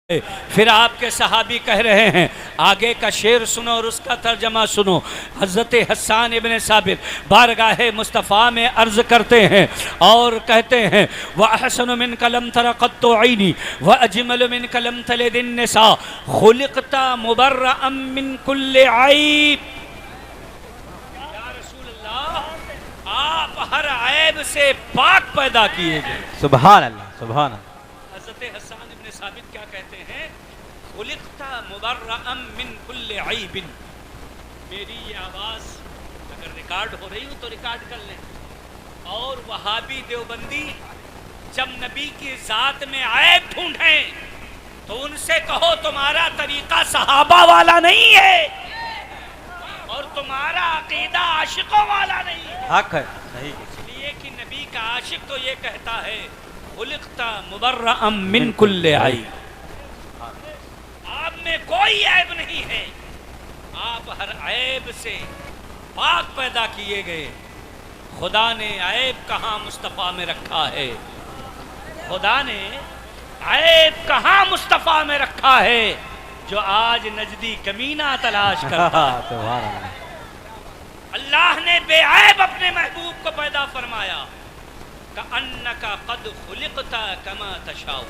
پھر آپ کے صحابی کہہ رہے ہیں، آگے کا شعر سنو اور اس کا ترجمہ سنو۔ حضرت حسان ابن ثابت بارگاہ مصطفیٰ میں عرض کرتے ہیں اور کہتے ہیں وَأَحْسَنُ مِنْكَ لَمْ تَرَ قَطُّ عَيْنِي وَأَجْمَلُ مِنْكَ لَمْ تَلِدِ النِّسَاءُ خُلِقْتَ مُبَرَّأً مِنْ كُلِّ عَيْبٍ۔ یا رسول اللہ، آپ ہر عیب سے پاک پیدا کیے گئے۔ سبحان اللہ، سبحان اللہ۔ حضرت حسان ابن ثابت کیا کہتے ہیں؟ خلقت مبرأ من کل عیب۔ میری یہ آواز اگر ریکارڈ ہو رہی ہو تو ریکارڈ کر لیں۔ اور وہابی دیوبندی جب نبی کی ذات میں عیب ڈھونڈیں تو ان سے کہو تمہارا طریقہ صحابہ والا نہیں ہے اور تمہارا عقیدہ عاشقوں والا نہیں ہے۔ حق ہے، صحیح۔ اس لیے کہ نبی کا عاشق تو یہ کہتا ہے خلقت مبرأ من کل عیب، آپ میں کوئی عیب نہیں ہے، آپ ہر عیب سے پاک پیدا کیے گئے۔ خدا نے عیب کہاں مصطفیٰ میں رکھا ہے؟ خدا نے عیب کہاں مصطفیٰ میں رکھا ہے جو آج نجدی کمینہ تلاش کرتا ہے؟ سبحان اللہ۔ اللہ نے بے عیب اپنے محبوب کو پیدا فرمایا۔ کَأَنَّكَ قَدْ خُلِقْتَ كَمَا تَشَاءُ۔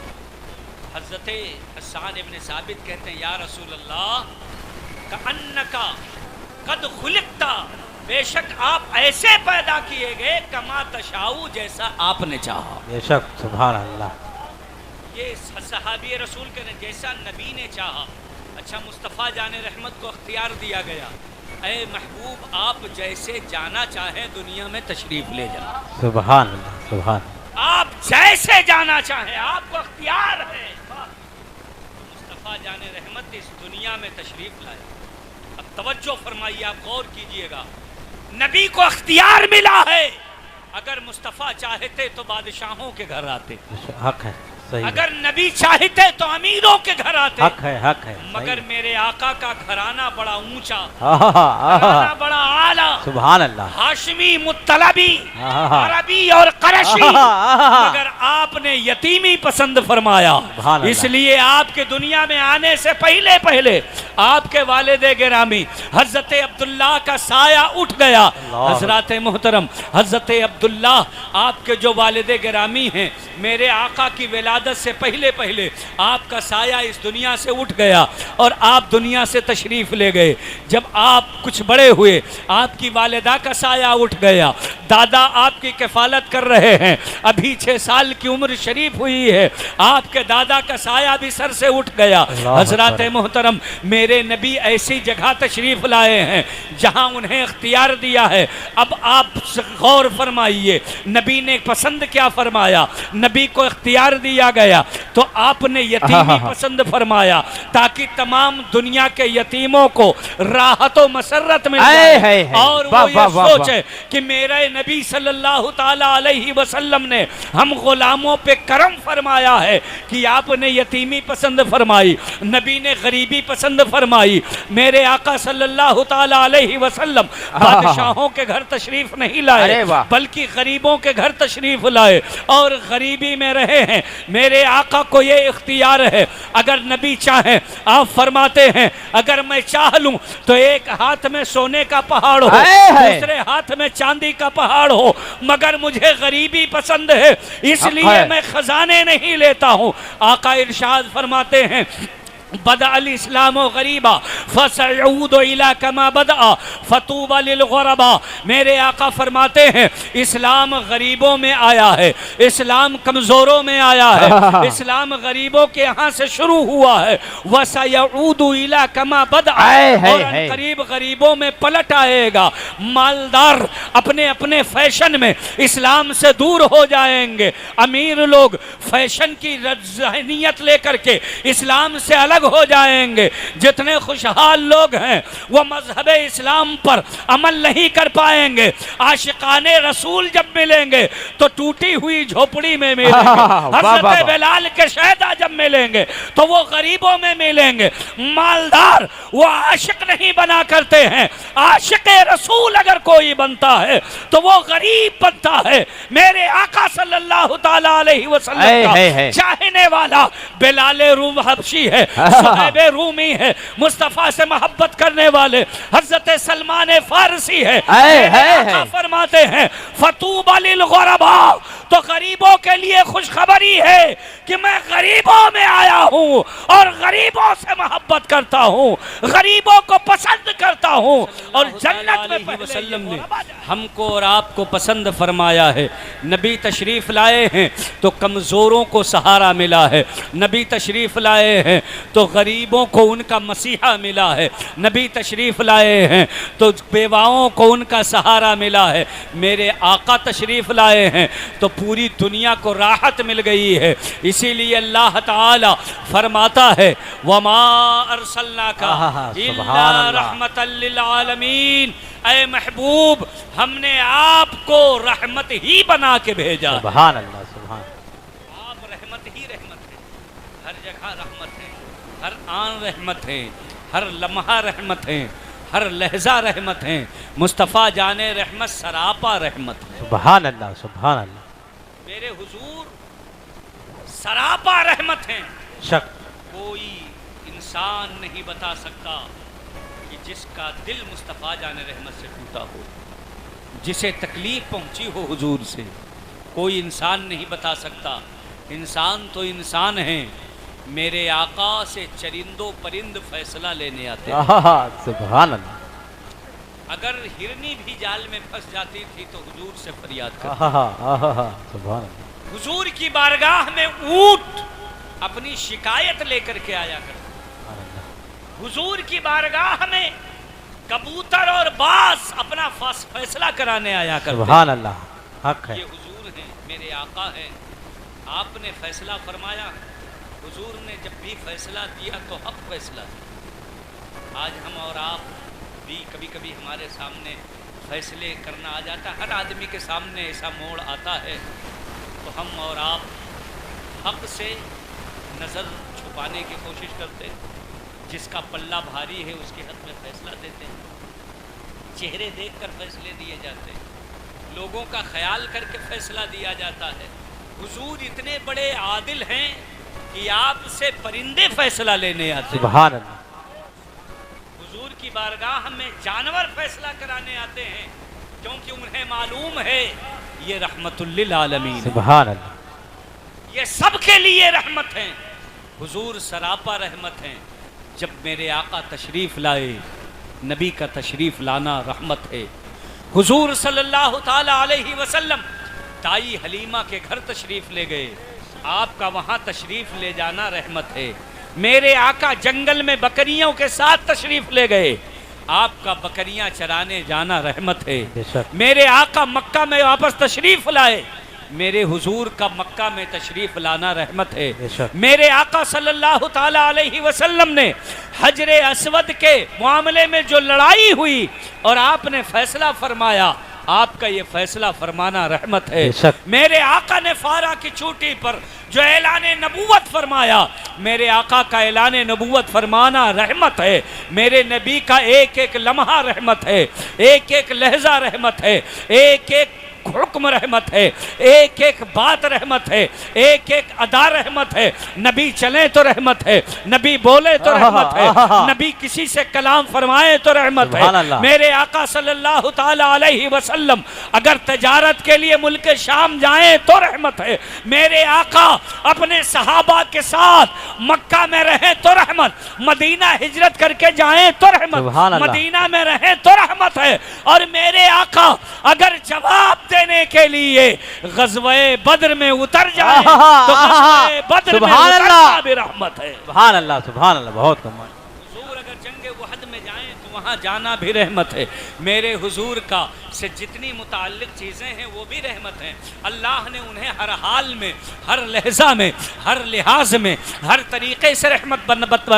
حضرت حسان ابن ثابت کہتے ہیں یا رسول اللہ، کَأَنَّكَ قَدْ خُلِقْتَ، بے شک آپ ایسے پیدا کیے گئے کما تشاؤ، جیسا آپ نے چاہا۔ بے شک، سبحان اللہ۔ یہ صحابی رسول کے جیسا نبی نے چاہا۔ اچھا، مصطفیٰ جان رحمت کو اختیار دیا گیا، اے محبوب آپ جیسے جانا چاہیں دنیا میں تشریف لے جائیں۔ سبحان اللہ، سبحان اللہ۔ آپ جیسے جانا چاہیں، آپ کو اختیار ہے۔ مصطفیٰ جان رحمت اس دنیا میں تشریف لائے۔ اب توجہ فرمائیے، آپ غور کیجئے گا، نبی کو اختیار ملا ہے۔ اگر مصطفیٰ چاہتے تو بادشاہوں کے گھر آتے، حق ہے، صحیح۔ اگر نبی چاہتے تو امیروں کے گھر آتے، حق ہے، حق ہے، مگر میرے آقا کا گھرانہ بڑا اونچا، آہا، گھرانہ بڑا اعلیٰ، سبحان اللہ۔ ہاشمی، مطلبی، آہا، عربی اور قرشی، آہا، مگر آپ نے یتیمی پسند فرمایا۔ سبحان اللہ۔ اس لیے آپ کے دنیا میں آنے سے پہلے آپ کے والد گرامی حضرت عبداللہ کا سایہ اٹھ گیا۔ حضرات محترم، حضرت عبداللہ آپ کے جو والد گرامی ہیں، میرے آقا کی ولادت سے پہلے آپ کا سایہ اس دنیا سے اٹھ گیا اور آپ دنیا سے تشریف لے گئے۔ جب آپ کچھ بڑے ہوئے، آپ کی والدہ کا سایہ اٹھ گیا، دادا آپ کی کفالت کر رہے ہیں، ابھی 6 سال کی عمر شریف ہوئی ہے، آپ کے دادا کا سایہ بھی سر سے اٹھ گیا۔ حضرات محترم، میرے نبی ایسی جگہ تشریف لائے ہیں جہاں انہیں اختیار دیا ہے۔ اب آپ غور فرمائیے، نبی نے پسند کیا فرمایا؟ نبی کو اختیار دیا گیا تو آپ نے یتیمی پسند فرمایا تاکہ تمام دنیا کے یتیموں کو راحت و مسرت مل جائے، اور وہ یہ سوچے کہ میرے نبی صلی اللہ تعالی علیہ وسلم نے ہم غلاموں پہ کرم فرمایا ہے کہ آپ نے یتیمی پسند فرمائی، نبی نے غریبی پسند فرمائی۔ میرے آقا صلی اللہ تعالی علیہ وسلم بادشاہوں کے گھر تشریف نہیں لائے بلکہ غریبوں کے گھر تشریف لائے اور غریبی میں رہے ہیں۔ میرے آقا کو یہ اختیار ہے، اگر نبی چاہیں، آپ فرماتے ہیں اگر میں چاہ لوں تو ایک ہاتھ میں سونے کا پہاڑ ہو، دوسرے ہاتھ میں چاندی کا پہاڑ ہو، مگر مجھے غریبی پسند ہے، اس لیے میں خزانے نہیں لیتا ہوں۔ آقا ارشاد فرماتے ہیں بدأ الاسلام غریبا فسيعود الى كما بدأ فطوبى للغرباء۔ میرے آقا فرماتے ہیں اسلام غریبوں میں آیا ہے، اسلام کمزوروں میں آیا ہے، اسلام غریبوں کے ہاں سے شروع ہوا ہے، وسيعود الى كما بدأ، اور قریب غریبوں میں پلٹ آئے گا۔ مالدار اپنے اپنے فیشن میں اسلام سے دور ہو جائیں گے، امیر لوگ فیشن کی ذہنیت لے کر کے اسلام سے الگ الگ ہو جائیں گے. جتنے خوشحال لوگ ہیں وہ مذہب اسلام پر عمل نہیں کر پائیں گے. عاشقان رسول جب ملیں گے تو ٹوٹی ہوئی جھوپڑی میں ملیں گے. حضرت بلال کے شہداء جب ملیں گے تو وہ غریبوں میں ملیں گے. مالدار وہ عاشق نہیں بنا کرتے ہیں. عاشق رسول اگر کوئی بنتا ہے تو وہ غریب بنتا ہے. میرے آقا صلی اللہ تعالی علیہ وسلم کا چاہنے والا بلال روم حبشی ہے, صہیب رومی ہے, مصطفیٰ سے محبت کرنے والے حضرت سلمان فارسی ہے. آقا فرماتے ہیں فطوبى للغرباء, تو غریبوں کے لیے خوشخبری ہے کہ میں غریبوں میں آیا ہوں اور غریبوں سے محبت کرتا ہوں, غریبوں کو پسند کرتا ہوں. اور جنت میں وسلم نے ہم کو اور آپ کو پسند فرمایا ہے. نبی تشریف لائے ہیں تو کمزوروں کو سہارا ملا ہے. نبی تشریف لائے ہیں تو غریبوں کو ان کا مسیحا ملا ہے. نبی تشریف لائے ہیں تو بیواؤں کو ان کا سہارا ملا ہے. میرے آقا تشریف لائے ہیں تو پوری دنیا کو راحت مل گئی ہے. اسی لیے اللہ تعالی فرماتا ہے وَمَا أَرْسَلْنَاكَ إِلَّا رَحْمَةً لِّلْعَالَمِينَ, اے محبوب ہم نے آپ کو رحمت ہی بنا کے بھیجا. سبحان اللہ, سبحان آپ رحمت ہی رحمت ہے. ہر جگہ رحمت ہے, ہر آن رحمت ہے, ہر لمحہ رحمت ہے, ہر لہجہ رحمت ہے. مصطفیٰ جان رحمت سراپا رحمت ہے. سبحان اللہ, سبحان اللہ. میرے حضور سراپا رحمت ہیں. شک کوئی انسان نہیں بتا سکتا کہ جس کا دل مصطفیٰ جان رحمت سے ٹوٹا ہو, جسے تکلیف پہنچی ہو حضور سے, کوئی انسان نہیں بتا سکتا. انسان تو انسان ہیں, میرے آقا سے چرندو پرند فیصلہ لینے آتے ہیں. سبحان اللہ. اگر ہرنی بھی جال میں پھنس جاتی تھی تو حضور سے فریاد کرتی. سبحان اللہ. حضور کی بارگاہ میں اونٹ اپنی شکایت لے کر کے آیا کرتا. حضور کی بارگاہ میں کبوتر اور باز اپنا فیصلہ کرانے آیا کرتے. سبحان اللہ, حق ہے. یہ حضور ہیں, میرے آقا ہیں. آپ نے فیصلہ فرمایا, حضور نے جب بھی فیصلہ دیا تو حق فیصلہ دیا. آج ہم اور آپ بھی کبھی کبھی ہمارے سامنے فیصلے کرنا آ جاتا ہے. ہر آدمی کے سامنے ایسا موڑ آتا ہے تو ہم اور آپ حق سے نظر چھپانے کی کوشش کرتے ہیں. جس کا پلہ بھاری ہے اس کے حق میں فیصلہ دیتے ہیں. چہرے دیکھ کر فیصلے دیے جاتے ہیں, لوگوں کا خیال کر کے فیصلہ دیا جاتا ہے. حضور اتنے بڑے عادل ہیں کہ آپ سے پرندے فیصلہ لینے آتے ہیں. سبحان اللہ. حضور کی بارگاہ میں جانور فیصلہ کرانے آتے ہیں کیونکہ انہیں معلوم ہے یہ رحمت للعالمین. سبحان اللہ. یہ سب کے لیے رحمت ہیں. حضور سراپا رحمت ہیں. جب میرے آقا تشریف لائے, نبی کا تشریف لانا رحمت ہے. حضور صلی اللہ تعالی علیہ وسلم دائی حلیمہ کے گھر تشریف لے گئے, آپ کا وہاں تشریف لے جانا رحمت ہے. میرے آقا جنگل میں بکریوں کے ساتھ تشریف لے گئے, آپ کا بکریاں چرانے جانا رحمت ہے. میرے آقا مکہ میں واپس تشریف لائے, میرے حضور کا مکہ میں تشریف لانا رحمت ہے. میرے آقا صلی اللہ تعالی علیہ وسلم نے حجر اسود کے معاملے میں جو لڑائی ہوئی اور آپ نے فیصلہ فرمایا, آپ کا یہ فیصلہ فرمانا رحمت ہے. میرے آقا نے فارا کی چوٹی پر جو اعلان نبوت فرمایا, میرے آقا کا اعلان نبوت فرمانا رحمت ہے. میرے نبی کا ایک ایک لمحہ رحمت ہے, ایک ایک لہجہ رحمت ہے, ایک ایک حکم رحمت ہے, ایک ایک بات رحمت ہے, ایک ایک ادا رحمت ہے. نبی چلیں تو رحمت ہے, نبی بولے تو رحمت ہے, نبی کسی سے کلام فرمائے تو رحمت ہے. میرے آقا صلی اللہ تعالی علیہ وسلم اگر تجارت کے لیے ملک شام جائیں تو رحمت ہے. میرے آقا اپنے صحابہ کے ساتھ مکہ میں رہیں تو رحمت, مدینہ ہجرت کر کے جائیں تو رحمت, مدینہ میں رہیں تو رحمت ہے. اور میرے آقا اگر جواب دینے کے لیے غزوہ بدر میں اتر جائے تو غزوہ بدر میں اترنا بھی رحمت ہے. سبحان اللہ, سبحان اللہ, بہت کمال. حضور اگر جنگ احد میں جائیں تو وہاں جانا بھی رحمت ہے. میرے حضور کا سے جتنی متعلق چیزیں ہیں وہ بھی رحمت ہیں. اللہ نے انہیں ہر حال میں، ہر لہجہ میں، ہر لحاظ میں، ہر طریقے سے رحمت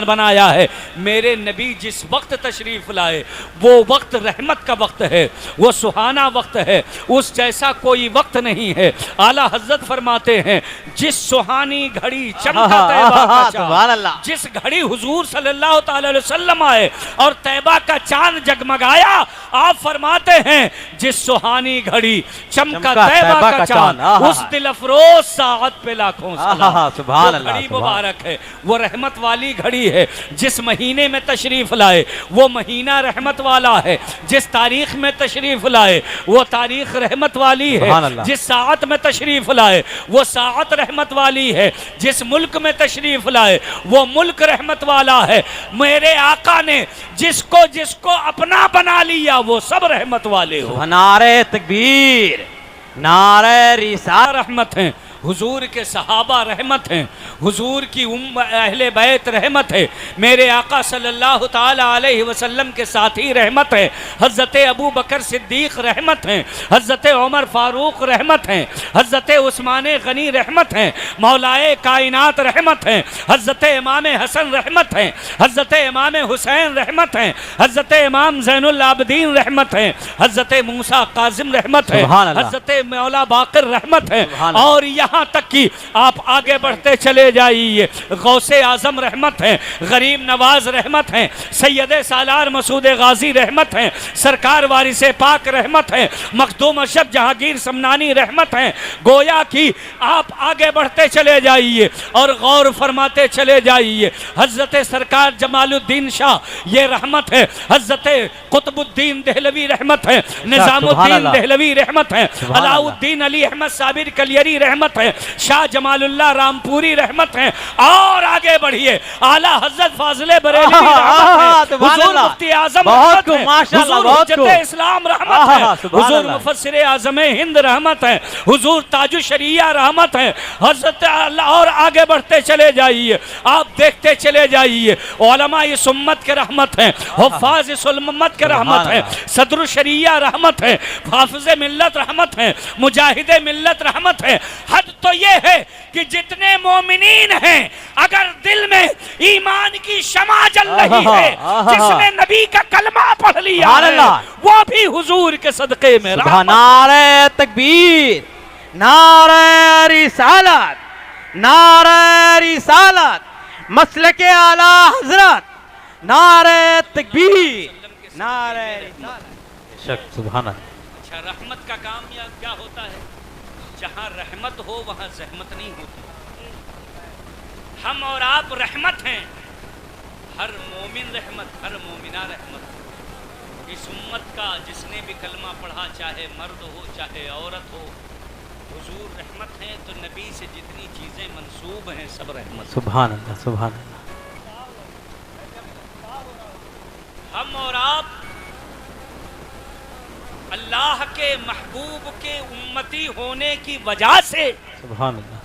بنایا ہے. میرے نبی جس وقت تشریف لائے وہ وقت رحمت کا وقت ہے، وہ سہانا وقت ہے، اس جیسا کوئی وقت نہیں ہے. اعلیٰ حضرت فرماتے ہیں جس سہانی گھڑی چمکا طیبہ کا سبحان چاند، اللہ. جس گھڑی حضور صلی اللہ تعالی علیہ وسلم آئے اور طیبہ کا چاند جگمگایا، آپ فرماتے ہیں جس سہانی گھڑی چمکا طیبہ کا چاند، اس دل افروز ساعت پہ لاکھوں سلام. سبحان وہ اللہ. گھڑی مبارک ہے، وہ رحمت والی گھڑی ہے. جس مہینے میں تشریف لائے وہ مہینہ رحمت والا ہے. جس تاریخ میں تشریف لائے وہ تاریخ رحمت والی ہے. سبحان اللہ. جس ساعت میں تشریف لائے وہ ساعت رحمت والی ہے. جس ملک میں تشریف لائے وہ ملک رحمت والا ہے. میرے آقا نے جس کو اپنا بنا لیا وہ سب رحمت والے ہو. نعرہ تکبیر، نعرہ رسالت. رحمت ہیں حضور کے صحابہ، رحمت ہیں حضور کی اہل بیت، رحمت ہے میرے آقا صلی اللہ تعالی علیہ وسلم کے ساتھی، رحمت ہے حضرت ابو بکر صدیق، رحمت ہیں حضرت عمر فاروق، رحمت ہیں حضرت عثمان غنی، رحمت ہیں مولائے کائنات، رحمت ہیں حضرت امام حسن، رحمت ہیں حضرت امام حسین، رحمت ہیں حضرت امام زین العابدین، رحمت ہیں حضرت موسیٰ کاظم، رحمت ہے سبحان اللہ. حضرت مولا باقر، رحمت ہے. سبحان اللہ. اور یہاں تک کہ آپ آگے بڑھتے چلے جائیے، غوث اعظم رحمت ہیں، غریب نواز رحمت ہیں، سید سالار مسعود غازی رحمت ہیں، سرکار وارث پاک رحمت ہیں، مخدوم اشرف جہانگیر سمنانی رحمت ہیں. گویا کہ آپ آگے بڑھتے چلے جائیے اور غور فرماتے چلے جائیے. حضرت سرکار جمال الدین شاہ یہ رحمت ہے، حضرت قطب الدین دہلوی رحمت ہے، نظام الدین دہلوی رحمت ہے، علاء الدین علی احمد صابر کلیری رحمت ہے، شاہ جمال اللہ رامپوری رحمت ہیں. اور آگے بڑھیے اعلیٰ حضرت فاضل بریلوی رحمت ہے، حضور مفتی اعظم رحمت ہے، حضور حجت اسلام رحمت ہے، حضور مفسر اعظم ہند رحمت ہے، حضور تاج الشریعہ رحمت ہے حضرت اللہ. اور آگے بڑھتے چلے جائیے، آپ دیکھتے چلے جائیے علماء اس امت کے رحمت ہیں، حفاظ اس امت کے رحمت ہیں، صدر الشریعہ رحمت ہے، حافظ ملت رحمت ہے، مجاہد ملت رحمت ہے. حد تو یہ ہے کہ جتنے مومنین ہیں اگر دل میں ایمان کی شمع جل رہی ہے، جس نے نبی کا کلمہ پڑھ لیا ہے وہ بھی حضور کے صدقے میں رحمت. نعرہ تکبیر، نعرہ رسالت، نعرہ رسالت، مسلک اعلیٰ حضرت، نعرہ تکبیر، نعرہ رسالت. سبحان اللہ. اچھا، رحمت کا کام کیا ہوتا ہے؟ جہاں رحمت ہو وہاں زحمت نہیں ہوتی. ہم اور آپ رحمت ہیں، ہر مومن رحمت، ہر مومنہ رحمت. اس امت کا جس نے بھی کلمہ پڑھا، چاہے مرد ہو چاہے عورت ہو، حضور رحمت ہیں. تو نبی سے جتنی چیزیں منسوب ہیں سب رحمت. سبحان اللہ. سبحان اللہ. ہم اور آپ اللہ کے محبوب کے امتی ہونے کی وجہ سے سبحان اللہ.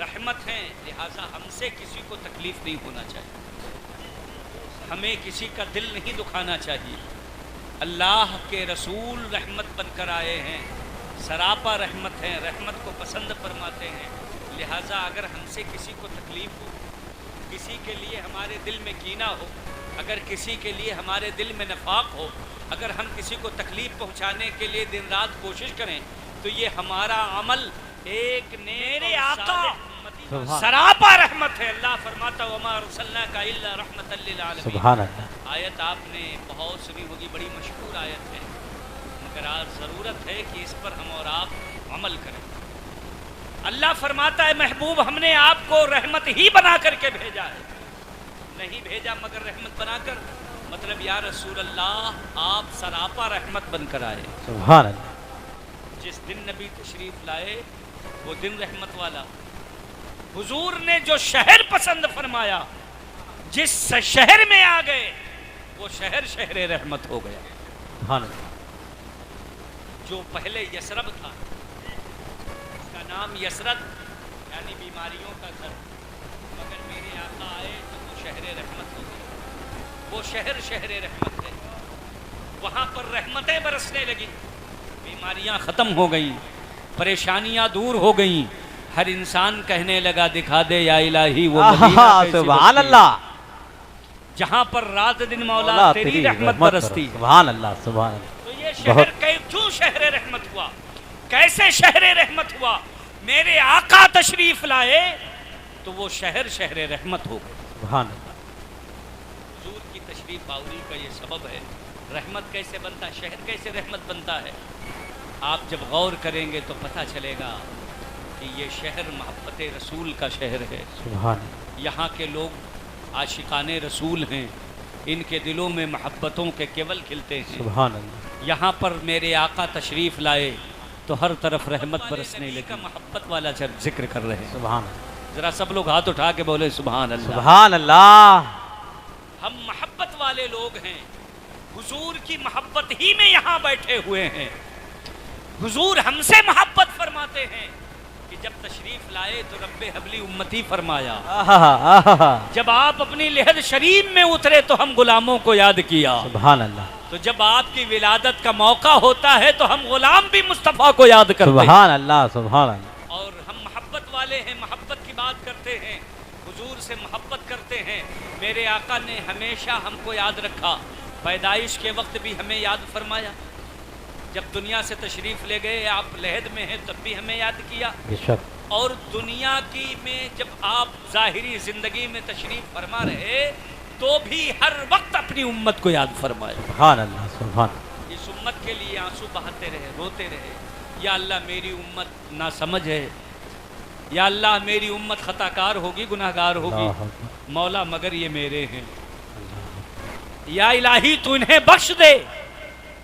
رحمت ہیں، لہٰذا ہم سے کسی کو تکلیف نہیں ہونا چاہیے، ہمیں کسی کا دل نہیں دکھانا چاہیے. اللہ کے رسول رحمت بن کر آئے ہیں، سراپا رحمت ہیں، رحمت کو پسند فرماتے ہیں. لہٰذا اگر ہم سے کسی کو تکلیف ہو، کسی کے لیے ہمارے دل میں کینہ ہو، اگر کسی کے لیے ہمارے دل میں نفاق ہو، اگر ہم کسی کو تکلیف پہنچانے کے لیے دن رات کوشش کریں تو یہ ہمارا عمل ایک میرے آقا سراپا رحمت ہے. اللہ فرماتا وما ارسلناک الا رحمتا للعالمین. سبحان اللہ. آیت آپ نے بہت سنی ہوگی، بڑی مشہور آیت ہے، مگر آج ضرورت ہے کہ اس پر ہم اور آپ عمل کریں. اللہ فرماتا ہے محبوب ہم نے آپ کو رحمت ہی بنا کر کے بھیجا ہے، نہیں بھیجا مگر رحمت بنا کر. مطلب یا رسول اللہ آپ سراپا رحمت بن کر آئے. سبحان اللہ. جس دن نبی تشریف لائے وہ دن رحمت والا. حضور نے جو شہر پسند فرمایا، جس شہر میں آ گئے وہ شہر شہر رحمت ہو گیا. سبحان اللہ. جو پہلے یثرب تھا، اس کا نام یثرب یعنی بیماریوں کا گھر، مگر میرے آقا آئے تو وہ شہر رحمت ہو گیا. وہ شہر شہر رحمت ہے. وہاں پر رحمتیں برسنے لگی، بیماریاں ختم ہو گئیں، پریشانیاں دور ہو گئیں، ہر انسان کہنے لگا دکھا دے یا الہی وہ مدینہ کیسی سبحان بستی اللہ، جہاں پر رات دن مولا تیری رحمت برستی ہے۔ سبحان اللہ، سبحان اللہ، تو یہ شہر کیوں شہر رحمت ہوا؟ کیسے شہر رحمت ہوا؟ میرے آقا تشریف لائے تو وہ شہر شہر رحمت ہو گئے۔ سبحان اللہ، حضور کی تشریف آوری کا یہ سبب ہے۔ رحمت کیسے بنتا ہے، شہر کیسے رحمت بنتا ہے؟ آپ جب غور کریں گے تو پتہ چلے گا کہ یہ شہر محبت رسول کا شہر ہے۔ سبحان اللہ، یہاں کے لوگ عاشقان رسول ہیں، ان کے دلوں میں محبتوں کے کیول کھلتے ہیں۔ سبحان اللہ، یہاں پر میرے آقا تشریف لائے تو ہر طرف رحمت برسنے لگی۔ محبت والا ذکر کر رہے ہیں، سبحان اللہ، ذرا سب لوگ ہاتھ اٹھا کے بولے سبحان اللہ۔ سبحان اللہ، ہم محبت والے لوگ ہیں، حضور کی محبت ہی میں یہاں بیٹھے ہوئے ہیں۔ حضور ہم سے محبت فرماتے ہیں کہ جب تشریف لائے تو رب حبلی امتی فرمایا، جب آپ اپنی لحد شریف میں اترے تو ہم غلاموں کو یاد کیا، سبحان اللہ، تو جب آپ کی ولادت کا موقع ہوتا ہے تو ہم غلام بھی مصطفیٰ کو یاد کرتے ہیں۔ سبحان اللہ، سبحان اللہ، اور ہم محبت والے ہیں، محبت کی بات کرتے ہیں، حضور سے محبت کرتے ہیں۔ میرے آقا نے ہمیشہ ہم کو یاد رکھا، پیدائش کے وقت بھی ہمیں یاد فرمایا، جب دنیا سے تشریف لے گئے آپ لحد میں ہیں تب بھی ہمیں یاد کیا، بے شک، اور دنیا کی میں جب آپ ظاہری زندگی میں تشریف فرما رہے تو بھی ہر وقت اپنی امت کو یاد فرمایا۔ سبحان اللہ، سبحان اللہ، اس امت کے لیے آنسو بہاتے رہے، روتے رہے، یا اللہ میری امت ناسمجھ ہے، یا اللہ میری امت خطا کار ہوگی، گناہ گار ہوگی، اللہ اکبر، مولا مگر یہ میرے ہیں، یا الہی تو انہیں بخش دے،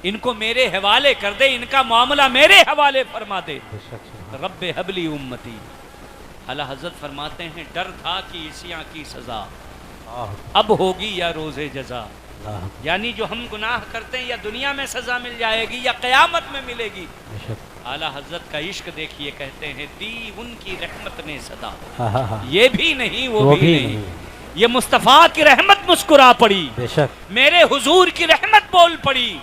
ان کو میرے حوالے کر دے، ان کا معاملہ میرے حوالے فرما دے۔ بے شک، سبحان رب حبلی امتی، اعلی حضرت فرماتے ہیں ڈر تھا کہ عیسیاں کی سزا اللہ، اب ہوگی یا روز جزا، اللہ، یعنی جو ہم گناہ کرتے ہیں یا دنیا میں سزا مل جائے گی یا قیامت میں ملے گی۔ بے شک، اعلی حضرت کا عشق دیکھیے، کہتے ہیں دی ان کی رحمت نے صدا، ہاں ہاں ہاں، یہ بھی نہیں وہ بھی نہیں، یہ مصطفیٰ کی رحمت مسکرا پڑی، بے شک، میرے حضور کی رحمت بول پڑی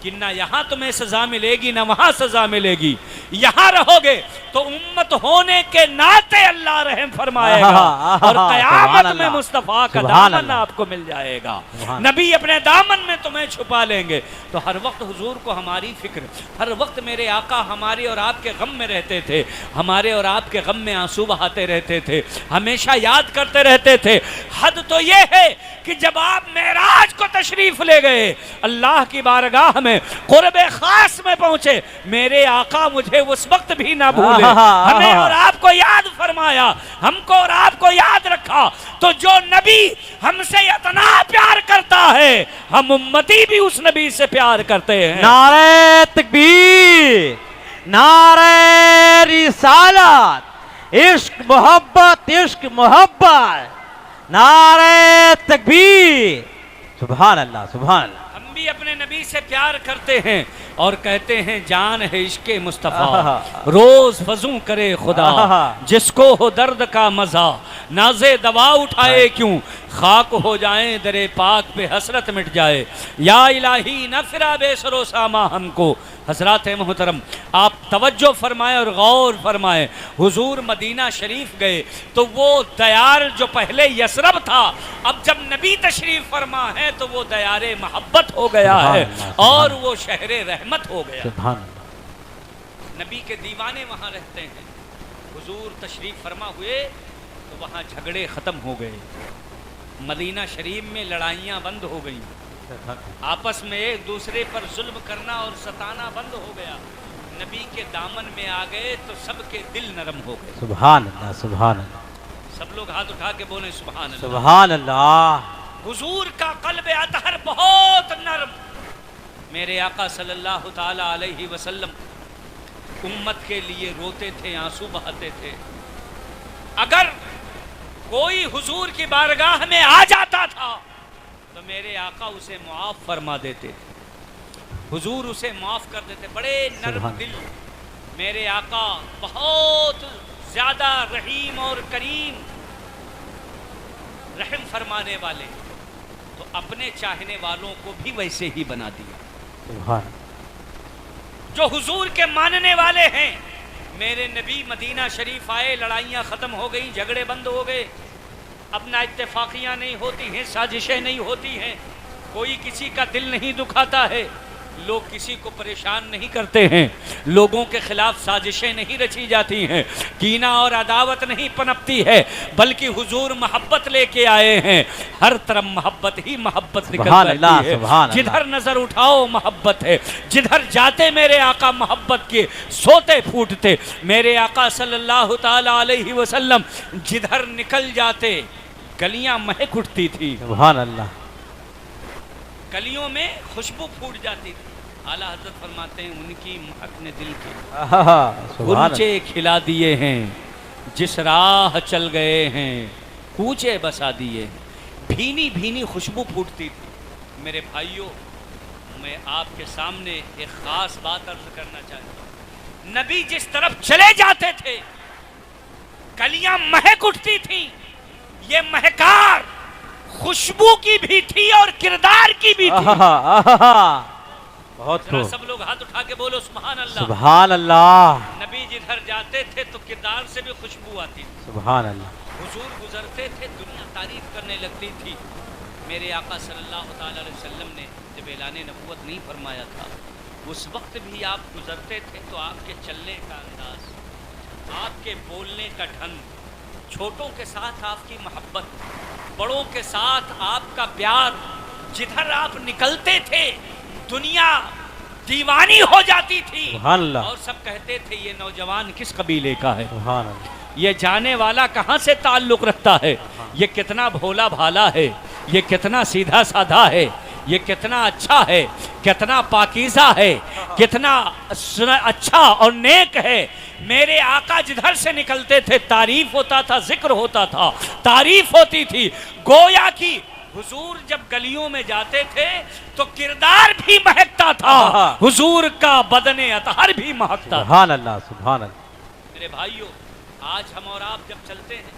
کہ نہ یہاں تمہیں سزا ملے گی نہ وہاں سزا ملے گی، یہاں رہو گے تو امت ہونے کے ناطے اللہ رحم فرمائے گا، اور قیامت میں مصطفیٰ کا دامن آپ کو مل جائے گا، نبی اپنے دامن میں تمہیں چھپا لیں گے۔ تو ہر وقت حضور کو ہماری فکر، ہر وقت میرے آقا ہمارے اور آپ کے غم میں رہتے تھے، ہمارے اور آپ کے غم میں آنسو بہاتے رہتے تھے، ہمیشہ یاد کرتے رہتے تھے۔ حد تو یہ ہے کہ جب آپ معراج کو تشریف لے گئے، اللہ کی بارگاہ میں قرب خاص میں پہنچے، میرے آقا مجھے اس وقت بھی نہ بھولے، ہمیں اور آپ کو یاد فرمایا، ہم کو اور آپ کو یاد رکھا۔ تو جو نبی ہم سے اتنا پیار کرتا ہے، ہم امتی بھی اس نبی سے پیار کرتے ہیں۔ نعرہ تکبیر، نعرہ رسالت، عشق محبت، عشق محبت، نعرہ تکبیر، سبحان اللہ، سبحان اللہ، ہم بھی اپنے نبی سے پیار کرتے ہیں اور کہتے ہیں جان ہے عشق مصطفیٰ، روز فضوں کرے خدا، جس کو ہو درد کا مزہ، نازے دوا اٹھائے کیوں، خاک ہو جائیں درے پاک پہ حسرت مٹ جائے، یا الہی نہ فرا بے سر و ساما ہم کو۔ حضرات محترم، آپ توجہ فرمائیں اور غور فرمائیں، حضور مدینہ شریف گئے تو وہ دیار جو پہلے یسرب تھا، اب جب نبی تشریف فرما ہے تو وہ دیار محبت ہو گیا ہے اور وہ شہر رحمت ہو گیا۔ سبحان اللہ، نبی کے دیوانے وہاں رہتے ہیں، حضور تشریف فرما ہوئے تو وہاں جھگڑے ختم ہو گئے، مدینہ شریف میں لڑائیاں بند ہو گئیں، آپس میں ایک دوسرے پر ظلم کرنا اور ستانا بند ہو گیا، نبی کے دامن میں آ گئے تو سب کے دل نرم ہو گئے۔ سبحان اللہ، سبحان اللہ، سب لوگ ہاتھ اٹھا کے بولیں سبحان اللہ۔ سبحان اللہ، حضور کا قلب اطہر بہت نرم، میرے آقا صلی اللہ تعالی علیہ وسلم امت کے لیے روتے تھے، آنسو بہاتے تھے۔ اگر کوئی حضور کی بارگاہ میں آ جاتا تھا تو میرے آقا اسے معاف فرما دیتے تھے، حضور اسے معاف کر دیتے، بڑے نرم دل میرے آقا، بہت زیادہ رحیم اور کریم، رحم فرمانے والے، تو اپنے چاہنے والوں کو بھی ویسے ہی بنا دیا۔ سبحان جو حضور کے ماننے والے ہیں. میرے نبی مدینہ شریف آئے، لڑائیاں ختم ہو گئیں، جھگڑے بند ہو گئے، اب نہ اتفاقیاں نہیں ہوتی ہیں، سازشیں نہیں ہوتی ہیں، کوئی کسی کا دل نہیں دکھاتا ہے، لوگ کسی کو پریشان نہیں کرتے ہیں، لوگوں کے خلاف سازشیں نہیں رچی جاتی ہیں، کینہ اور عداوت نہیں پنپتی ہے، بلکہ حضور محبت لے کے آئے ہیں. ہر طرف محبت ہی محبت نکل سبحان رہی اللہ، ہے. سبحان اللہ. جدھر نظر اٹھاؤ محبت ہے، جدھر جاتے میرے آقا محبت کے سوتے پھوٹتے. میرے آقا صلی اللہ تعالی علیہ وسلم جدھر نکل جاتے گلیاں مہک اٹھتی تھی، سبحان اللہ. گلیوں میں خوشبو پھوٹ جاتی تھی. اعلیٰ حضرت فرماتے ہیں ان کی مہک نے دل کے سبحان غنچے کھلا دیے ہیں، جس راہ چل گئے ہیں کوچے بسا دیے. بھینی بھینی خوشبو پھوٹتی تھی. میرے بھائیوں، میں آپ کے سامنے ایک خاص بات عرض کرنا چاہتا ہوں. نبی جس طرف چلے جاتے تھے گلیاں مہک اٹھتی تھیں. یہ مہکار خوشبو کی بھی تھی اور کردار کی بھی تھی. بہت ذرا خوب. سب لوگ ہاتھ اٹھا کے بولو سبحان اللہ. سبحان اللہ. نبی جدھر جاتے تھے تو کردار سے بھی خوشبو آتی تھی. سبحان اللہ. حضور گزرتے تھے دنیا تعریف کرنے لگتی تھی. میرے آقا صلی اللہ تعالی علیہ وسلم نے جب اعلان نبوت نہیں فرمایا تھا، اس وقت بھی آپ گزرتے تھے تو آپ کے چلنے کا انداز، آپ کے بولنے کا ڈھنگ، چھوٹوں کے ساتھ آپ کی محبت، بڑوں کے ساتھ آپ کا پیار، جدھر آپ نکلتے تھے دنیا دیوانی ہو جاتی تھی. سبحان اللہ. اور سب کہتے تھے یہ نوجوان کس قبیلے کا ہے، سبحان اللہ. یہ جانے والا کہاں سے تعلق رکھتا ہے، یہ کتنا بھولا بھالا ہے، یہ کتنا سیدھا سادھا ہے، یہ کتنا اچھا ہے، کتنا پاکیزہ ہے، کتنا اچھا اور نیک ہے. میرے آقا جدھر سے نکلتے تھے تعریف ہوتا تھا، ذکر ہوتا تھا، تعریف ہوتی تھی. گویا کی حضور جب گلیوں میں جاتے تھے تو کردار بھی مہکتا تھا، حضور کا بدن اطہر بھی مہکتا تھا. سبحان اللہ. سبحان اللہ. میرے بھائیوں، آج ہم اور آپ جب چلتے ہیں،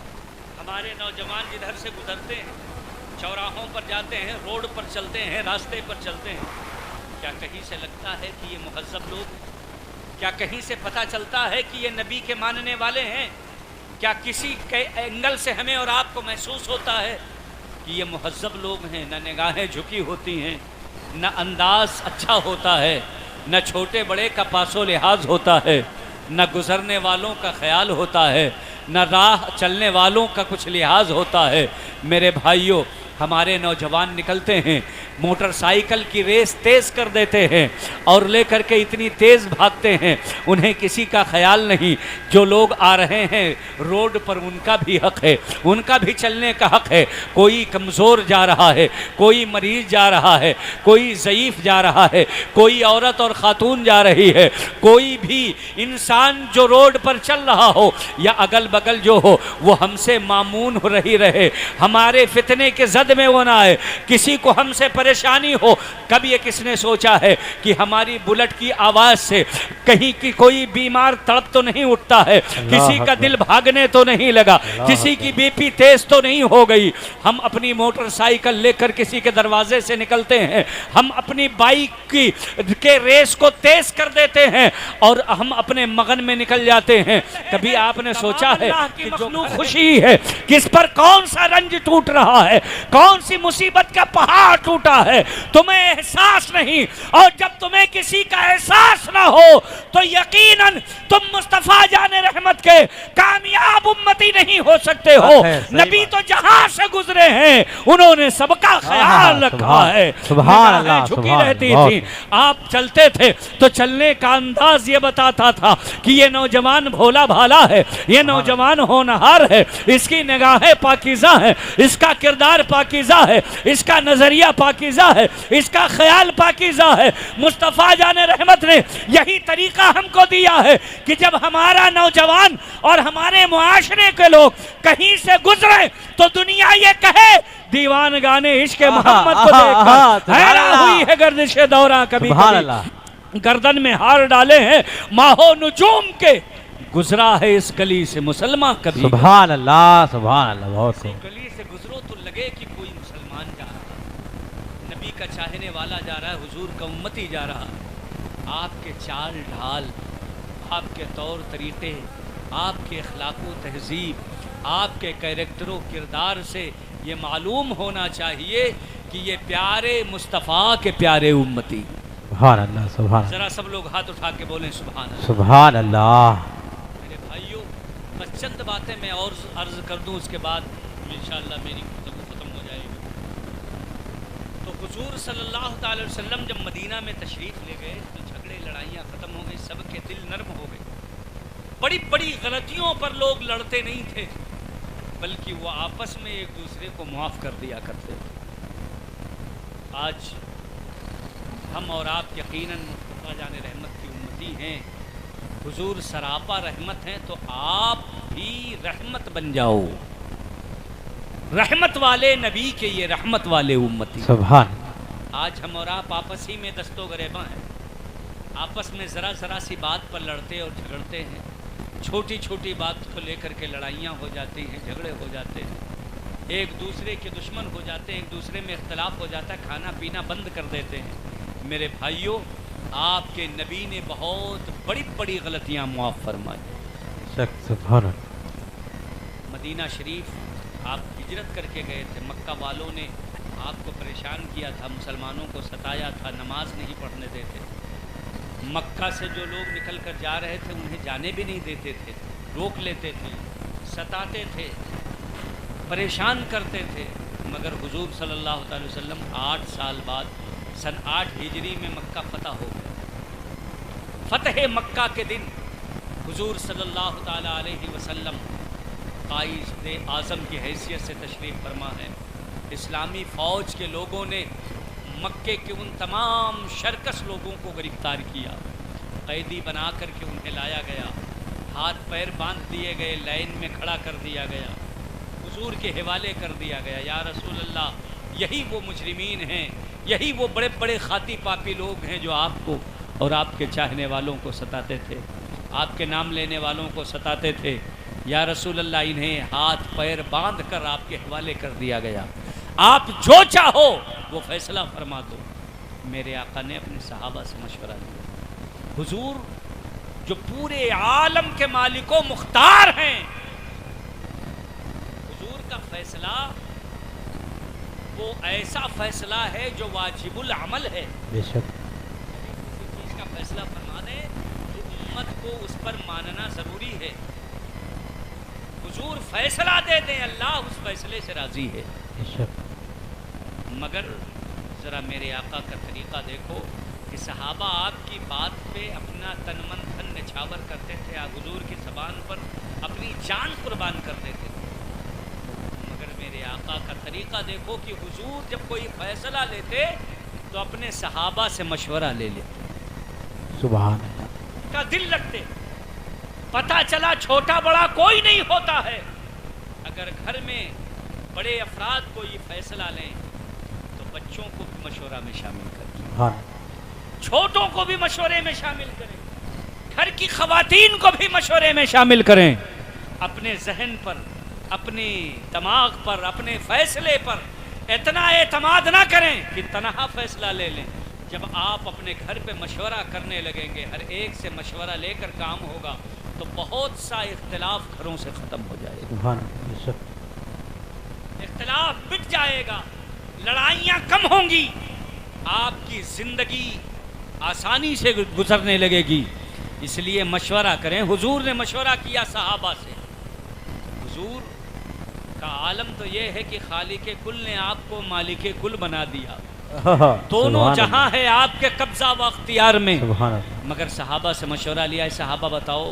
ہمارے نوجوان جدھر سے گزرتے ہیں، چوراہوں پر جاتے ہیں، روڈ پر چلتے ہیں، راستے پر چلتے ہیں، کیا کہیں سے لگتا ہے کہ یہ مہذب لوگ ہیں؟ کیا کہیں سے پتہ چلتا ہے کہ یہ نبی کے ماننے والے ہیں؟ کیا کسی کے اینگل سے ہمیں اور آپ کو محسوس ہوتا ہے کہ یہ مہذب لوگ ہیں؟ نہ نگاہیں جھکی ہوتی ہیں، نہ انداز اچھا ہوتا ہے، نہ چھوٹے بڑے کا پاس و لحاظ ہوتا ہے، نہ گزرنے والوں کا خیال ہوتا ہے، نہ راہ چلنے والوں کا کچھ لحاظ ہوتا ہے. میرے بھائیوں، ہمارے نوجوان نکلتے ہیں، موٹر سائیکل کی ریس تیز کر دیتے ہیں اور لے کر کے اتنی تیز بھاگتے ہیں، انہیں کسی کا خیال نہیں. جو لوگ آ رہے ہیں روڈ پر ان کا بھی حق ہے، ان کا بھی چلنے کا حق ہے. کوئی کمزور جا رہا ہے، کوئی مریض جا رہا ہے، کوئی ضعیف جا رہا ہے، کوئی عورت اور خاتون جا رہی ہے، کوئی بھی انسان جو روڈ پر چل رہا ہو یا اگل بگل جو ہو وہ ہم سے مامون ہو رہے، ہمارے فتنے کے زد میں وہ نہ آئے، کسی کو ہم سے پریشانی ہو. کبھی یہ کس نے سوچا ہے کہ ہماری بلٹ کی آواز سے کہیں کی کوئی بیمار تڑپ تو نہیں اٹھتا ہے، کسی کا دل بھاگنے تو نہیں لگا، کسی کی بی پی تیز تو نہیں ہو گئی. ہم اپنی موٹر سائیکل لے کر کسی کے دروازے سے نکلتے ہیں، ہم اپنی بائک کے ریس کو تیز کر دیتے ہیں اور ہم اپنے مغن میں نکل جاتے ہیں. کبھی آپ نے سوچا ہے کہ جو خوشی ہے کس پر کون سا رنج ٹوٹ رہا ہے، کون سی مصیبت کا پہاڑ ٹوٹا ہے، تمہیں احساس نہیں. اور جب تمہیں کسی کا احساس نہ ہو تو یقیناً تم مصطفیٰ جان رحمت کے کامیاب امتی نہیں ہو سکتے ہو. نبی تو جہاں سے گزرے ہیں انہوں نے سب کا خیال رکھا ہے. سبحان اللہ. جھکی رہتی تھی، آپ چلتے تھے تو چلنے کا انداز یہ بتاتا تھا کہ یہ نوجوان بھولا بھالا ہے، یہ نوجوان ہونہار ہے، اس کی نگاہیں پاکیزہ ہیں، اس کا کردار پاکیزہ ہے، اس کا نظریہ پاکیزہ ہے، اس کا خیال پاکیزہ ہے. مصطفیٰ جان رحمت نے یہی طریقہ ہم کو دیا ہے کہ جب ہمارا نوجوان اور ہمارے معاشرے کے لوگ کہیں سے گزرے تو دنیا یہ کہے دیوان گانے عشق محمد کو دیکھ کر حیران ہوئی ہے گردش دورہ. کبھی گردن میں ہار ڈالے ہیں ماہو نجوم کے، گزرا ہے اس گلی سے مسلمان کبھی. سبحان اللہ. سبحان اللہ. بہت خوب. گلی سے گزرو تو لگے کہ کوئی مسلمان جا رہا ہے. نبی کا چاہنے والا جا رہا ہے، حضور کا امتی جا رہا ہے، آپ کے چال ڈھال، آپ کے طور طریقے، آپ کے اخلاق و تہذیب، آپ کے کیریکٹر و کردار سے یہ معلوم ہونا چاہیے کہ یہ پیارے مصطفیٰ کے پیارے امتی۔ سبحان اللہ، سبحان اللہ، ذرا سب لوگ ہاتھ اٹھا کے بولیں سبحان اللہ۔ سبحان اللہ۔ میرے بھائیوں، بس چند باتیں میں اور عرض کر دوں، اس کے بعد انشاءاللہ میری گفتگو ختم ہو جائے گی۔ تو حضور صلی اللہ تعالی وسلم جب مدینہ میں تشریف لے گئے تو جھگڑے لڑائیاں ختم ہو گئی، سب کے دل نرم ہو گئے۔ بڑی بڑی غلطیوں پر لوگ لڑتے نہیں تھے، بلکہ وہ آپس میں ایک دوسرے کو معاف کر دیا کرتے تھے۔ آج ہم اور آپ یقیناً مصطفیٰ جان رحمت کی امتی ہیں، حضور سراپا رحمت ہیں، تو آپ بھی رحمت بن جاؤ، رحمت والے نبی کے یہ رحمت والے امتی۔ سبحان آج ہم اور آپ آپس ہی میں دست و گریباں ہیں، آپس میں ذرا ذرا سی بات پر لڑتے اور جھگڑتے ہیں، چھوٹی چھوٹی بات کو لے کر کے لڑائیاں ہو جاتی ہیں، جھگڑے ہو جاتے ہیں، ایک دوسرے کے دشمن ہو جاتے ہیں، ایک دوسرے میں اختلاف ہو جاتا ہے، کھانا پینا بند کر دیتے ہیں۔ میرے بھائیوں، آپ کے نبی نے بہت بڑی بڑی غلطیاں معاف فرمائی۔ سبحان اللہ۔ مدینہ شریف آپ ہجرت کر کے گئے تھے، مکہ والوں نے آپ کو پریشان کیا تھا، مسلمانوں کو ستایا تھا، نماز نہیں پڑھنے دیتے، مکہ سے جو لوگ نکل کر جا رہے تھے انہیں جانے بھی نہیں دیتے تھے، روک لیتے تھے، ستاتے تھے، پریشان کرتے تھے، مگر حضور صلی اللہ تعالی وسلم 8 سال بعد سن 8 ہجری میں مکہ فتح ہو گیا۔ فتح مکہ کے دن حضور صلی اللہ تعالی علیہ وسلم قائد اعظم کی حیثیت سے تشریف فرما ہے۔ اسلامی فوج کے لوگوں نے مکے کے ان تمام شرکس لوگوں کو گرفتار کیا، قیدی بنا کر کے انہیں لایا گیا، ہاتھ پیر باندھ دیے گئے، لائن میں کھڑا کر دیا گیا، حضور کے حوالے کر دیا گیا۔ یا رسول اللہ، یہی وہ مجرمین ہیں، یہی وہ بڑے بڑے خاطی پاپی لوگ ہیں جو آپ کو اور آپ کے چاہنے والوں کو ستاتے تھے، آپ کے نام لینے والوں کو ستاتے تھے۔ یا رسول اللہ، انہیں ہاتھ پیر باندھ کر آپ کے حوالے کر دیا گیا، آپ جو چاہو وہ فیصلہ فرما دو۔ میرے آقا نے اپنے صحابہ سے مشورہ لیا، حضور جو پورے عالم کے مالک و مختار ہیں، حضور کا فیصلہ وہ ایسا فیصلہ ہے جو واجب العمل ہے۔ بے شک کسی چیز کا فیصلہ فرما دیں تو امت کو اس پر ماننا ضروری ہے۔ حضور فیصلہ دے دیں، اللہ اس فیصلے سے راضی ہے۔ بے شک مگر ذرا میرے آقا کا طریقہ دیکھو کہ صحابہ آپ کی بات پہ اپنا تن من دھن نچھاور کرتے تھے، حضور کی زبان پر اپنی جان قربان کر دیتے تھے، مگر میرے آقا کا طریقہ دیکھو کہ حضور جب کوئی فیصلہ لیتے تو اپنے صحابہ سے مشورہ لے لیتے، سبحان اللہ۔ کا دل رکھتے۔ پتہ چلا چھوٹا بڑا کوئی نہیں ہوتا ہے، اگر گھر میں بڑے افراد کوئی فیصلہ لیں تو بچوں کو بھی مشورہ میں شامل کریں، سبحان اللہ۔ چھوٹوں کو بھی مشورے میں شامل کریں، گھر کی خواتین کو بھی مشورے میں شامل کریں۔ اپنے ذہن پر، اپنے دماغ پر، اپنے فیصلے پر اتنا اعتماد نہ کریں کہ تنہا فیصلہ لے لیں۔ جب آپ اپنے گھر پہ مشورہ کرنے لگیں گے، ہر ایک سے مشورہ لے کر کام ہوگا تو بہت سا اختلاف گھروں سے ختم ہو جائے گا، سبحان اللہ۔ بے شک اختلاف مٹ جائے گا، لڑائیاں کم ہوں گی، آپ کی زندگی آسانی سے گزرنے لگے گی۔ اس لیے مشورہ کریں۔ حضور نے مشورہ کیا صحابہ سے۔ حضور کا عالم تو یہ ہے کہ خالق کل نے آپ کو مالک کل بنا دیا، دونوں سبحان جہاں اللہ، ہے آپ کے قبضہ و اختیار میں۔ سبحان اللہ۔ مگر صحابہ سے مشورہ لیا ہے، صحابہ بتاؤ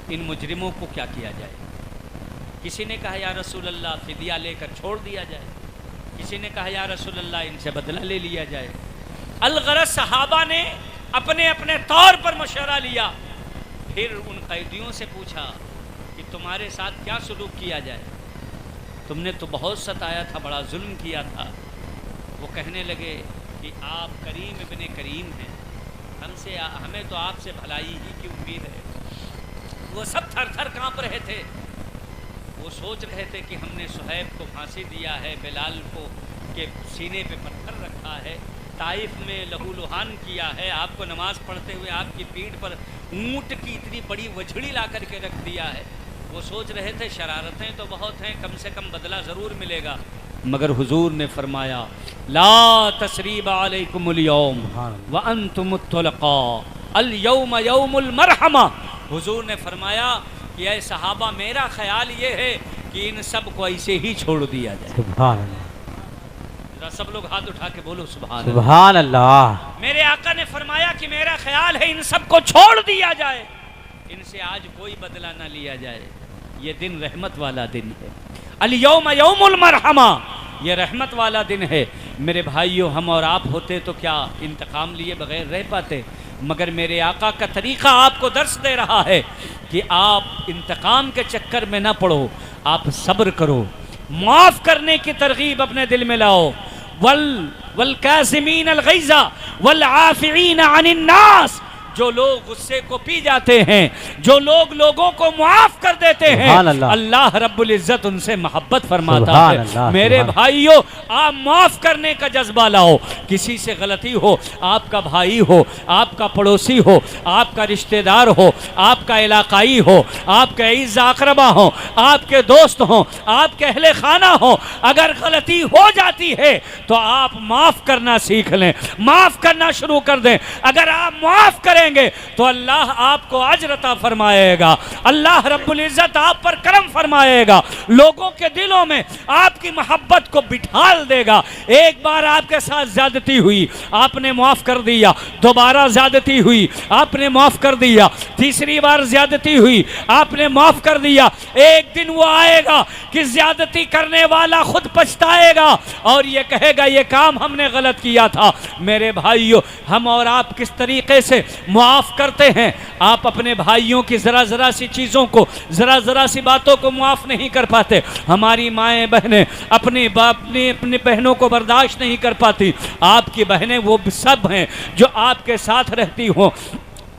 ان مجرموں کو کیا کیا جائے؟ کسی نے کہا یا رسول اللہ فدیہ لے کر چھوڑ دیا جائے، کسی نے کہا یا رسول اللہ ان سے بدلہ لے لیا جائے۔ الغرض صحابہ نے اپنے اپنے طور پر مشورہ لیا، پھر ان قیدیوں سے پوچھا کہ تمہارے ساتھ کیا سلوک کیا جائے، تم نے تو بہت ستایا تھا، بڑا ظلم کیا تھا۔ وہ کہنے لگے کہ آپ کریم ابن کریم ہیں، ہمیں تو آپ سے بھلائی ہی کی امید ہے۔ وہ سب تھر تھر کانپ رہے تھے، وہ سوچ رہے تھے کہ ہم نے صہیب کو پھانسی دیا ہے، بلال کو کہ سینے پہ پتھر رکھا ہے، طائف میں لہو لہان کیا ہے، آپ کو نماز پڑھتے ہوئے آپ کی پیٹھ پر اونٹ کی اتنی بڑی وجھڑی لا کر کے رکھ دیا ہے. وہ سوچ رہے تھے شرارتیں تو بہت ہیں، کم سے کم بدلہ ضرور ملے گا، مگر حضور نے فرمایا لا تثریب علیکم اليوم وانتم الطلقاء اليوم یوم المرحمہ. حضور نے فرمایا کہ اے صحابہ میرا خیال یہ ہے کہ ان سب کو ایسے ہی چھوڑ دیا جائے. سبحان اللہ. ذرا سب لوگ ہاتھ اٹھا کے بولو سبحان اللہ. سبحان اللہ. میرے آقا نے فرمایا کہ میرا خیال ہے ان سب کو چھوڑ دیا جائے، ان سے آج کوئی بدلہ نہ لیا جائے. یہ دن رحمت والا دن ہے. الیوم یوم المرحمہ، یہ رحمت والا دن ہے. میرے بھائیوں، ہم اور آپ ہوتے تو کیا انتقام لیے بغیر رہ پاتے؟ مگر میرے آقا کا طریقہ آپ کو درس دے رہا ہے کہ آپ انتقام کے چکر میں نہ پڑو، آپ صبر کرو، معاف کرنے کی ترغیب اپنے دل میں لاؤ. والکاظمین الغیظ والعافین عن الناس، جو لوگ غصے کو پی جاتے ہیں، جو لوگ لوگوں کو معاف کر دیتے ہیں، اللہ رب العزت ان سے محبت فرماتا ہے. میرے بھائیوں، آپ معاف کرنے کا جذبہ لاؤ. کسی سے غلطی ہو، آپ کا بھائی ہو، آپ کا پڑوسی ہو، آپ کا رشتہ دار ہو، آپ کا علاقائی ہو، آپ کے عزیز اقربا ہو، آپ کے دوست ہوں، آپ کے اہل خانہ ہو، اگر غلطی ہو جاتی ہے تو آپ معاف کرنا سیکھ لیں، معاف کرنا شروع کر دیں. اگر آپ معاف کریں گے تو اللہ آپ کو اجر عطا فرمائے گا، اللہ رب العزت آپ پر کرم فرمائے گا، لوگوں کے دلوں میں آپ کی محبت کو بٹھال دے گا. ایک بار آپ کے ساتھ زیادتی ہوئی، آپ نے معاف کر دیا. دوبارہ زیادتی ہوئی، آپ نے معاف کر دیا. تیسری بار زیادتی ہوئی، آپ نے معاف کر دیا. ایک دن وہ آئے گا کہ زیادتی کرنے والا خود پچھتائے گا اور یہ کہے گا یہ کام ہم نے غلط کیا تھا. میرے بھائیوں، ہم اور آپ کس طریقے سے معاف کرتے ہیں؟ آپ اپنے بھائیوں کی ذرا ذرا سی چیزوں کو، ذرا ذرا سی باتوں کو معاف نہیں کر پاتے. ہماری مائیں بہنیں اپنی بہنوں کو برداشت نہیں کر پاتی. آپ کی بہنیں وہ سب ہیں جو آپ کے ساتھ رہتی ہوں،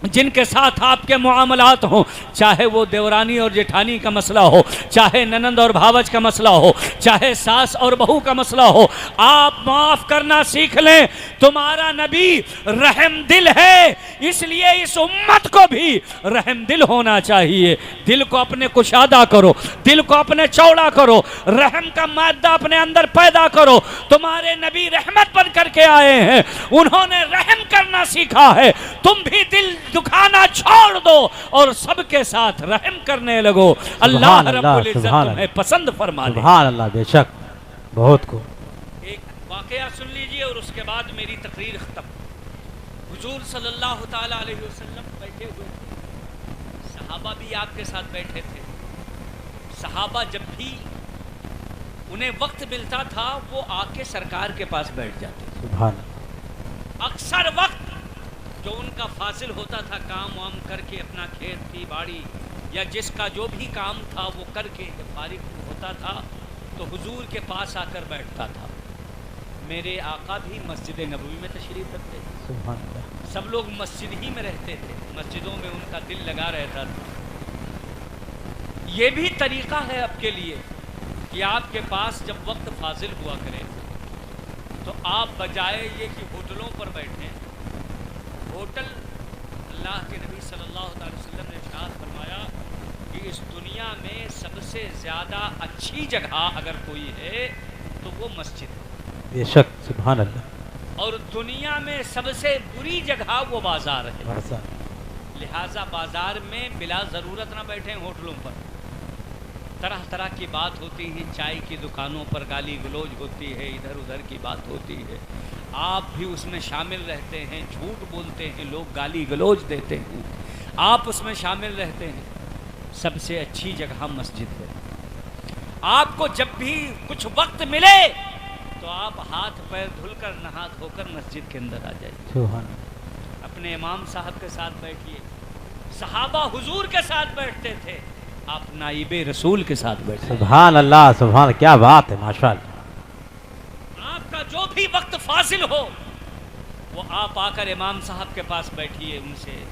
جن کے ساتھ آپ کے معاملات ہوں، چاہے وہ دیورانی اور جیٹھانی کا مسئلہ ہو، چاہے ننند اور بھاوج کا مسئلہ ہو، چاہے ساس اور بہو کا مسئلہ ہو، آپ معاف کرنا سیکھ لیں. تمہارا نبی رحم دل ہے، اس لیے اس امت کو بھی رحم دل ہونا چاہیے. دل کو اپنے کشادہ کرو، دل کو اپنے چوڑا کرو، رحم کا مادہ اپنے اندر پیدا کرو. تمہارے نبی رحمت بن کر کے آئے ہیں، انہوں نے رحم کرنا سیکھا ہے. تم بھی دل دکھانا چھوڑ دو اور سب کے ساتھ رحم کرنے لگو. اللہ رب العزت تمہیں پسند فرما لے. سبحان اللہ. بے شک بہت کو. ایک واقعہ سن لیجئے اور اس کے بعد میری تقریر ختم. حضور صلی اللہ تعالی علیہ وسلم بیٹھے ہوئے تھے، صحابہ بھی آپ کے ساتھ بیٹھے تھے. صحابہ جب بھی انہیں وقت ملتا تھا وہ آ کے سرکار کے پاس بیٹھ جاتے. سبحان اللہ. اکثر وقت جو ان کا فاصل ہوتا تھا کام وام کر کے، اپنا کھیت کی باڑی یا جس کا جو بھی کام تھا وہ کر کے جب فارغ ہوتا تھا تو حضور کے پاس آ کر بیٹھتا تھا. میرے آقا بھی مسجد نبوی میں تشریف رکھتے تھے. سبحان اللہ. سب لوگ مسجد ہی میں رہتے تھے، مسجدوں میں ان کا دل لگا رہتا تھا. یہ بھی طریقہ ہے آپ کے لیے کہ آپ کے پاس جب وقت فاضل ہوا کرے تو آپ بجائے یہ کہ ہوٹلوں پر بیٹھیں. ہوٹل، اللہ کے نبی صلی اللہ علیہ وسلم نے ارشاد فرمایا کہ اس دنیا میں سب سے زیادہ اچھی جگہ اگر کوئی ہے تو وہ مسجد ہے. بے شک. سبحان اللہ. اور دنیا میں سب سے بری جگہ وہ بازار ہے. لہٰذا بازار میں بلا ضرورت نہ بیٹھیں، ہوٹلوں پر طرح طرح کی بات ہوتی ہے، چائے کی دکانوں پر گالی گلوچ ہوتی ہے، ادھر ادھر کی بات ہوتی ہے. آپ بھی اس میں شامل رہتے ہیں، جھوٹ بولتے ہیں، لوگ گالی گلوچ دیتے ہیں، آپ اس میں شامل رہتے ہیں. سب سے اچھی جگہ مسجد ہے. آپ کو جب بھی کچھ وقت ملے تو آپ ہاتھ پیر دھل کر نہا دھو کر مسجد کے اندر آ جائیے. سبحان اللہ. اپنے امام صاحب کے ساتھ بیٹھیے. صحابہ حضور کے ساتھ بیٹھتے تھے، آپ نائب رسول کے ساتھ بیٹھے. سبحان اللہ. سبحان. کیا بات ہے. ماشاءاللہ. آپ کا جو بھی وقت فاضل ہو وہ آپ آ کر امام صاحب کے پاس بیٹھیے. ان سے